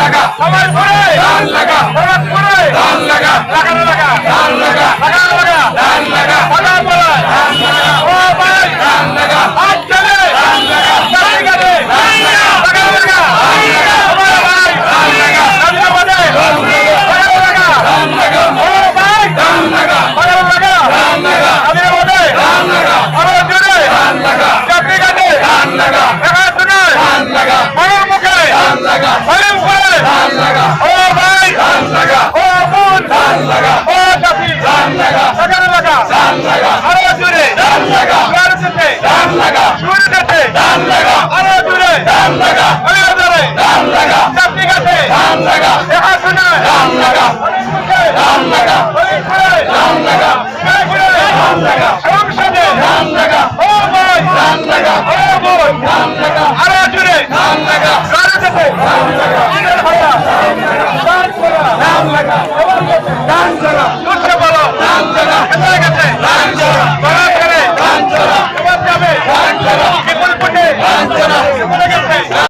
লাগা সবাই করে ধান লাগা সবাই করে ধান লাগা লাগানো লাগা ধান লাগা লাগানো লাগা ধান লাগা লাগা বলা ধান লাগা ও ভাই ধান লাগা আজ চলে ধান লাগা চাকরি করে ধান লাগা লাগানো লাগা ধান লাগা সবাই ভাই ধান লাগা কাজে বলে ধান লাগা ধান লাগা ও ভাই ধান লাগা লাগানো লাগা ধান লাগা কাজে বলে ধান লাগা আরো জোরে ধান লাগা চাকরি করে ধান লাগা লাগা শুনে ধান লাগা মনের মুখে ধান লাগা মনের মুখে ধান লাগা ও ভাই ধান লাগা ও বোন ধান লাগা ও চাকরি ধান লাগা লাগানো লাগা ধান লাগা আরো জোরে ধান লাগা গারুতে ধান লাগা শুরুতে ধান লাগা আরো জোরে ধান লাগা আরো জোরে ধান লাগা চাকরি করে ধান লাগা লাগা শুনে ধান লাগা মনের মুখে ধান লাগা মনের মুখে ধান লাগা ধান লাগা সংসদে ধান লাগা ও ভাই ধান লাগা ও বোন ধান লাগা আরো জোরে ধান লাগা গারুতে ধান লাগা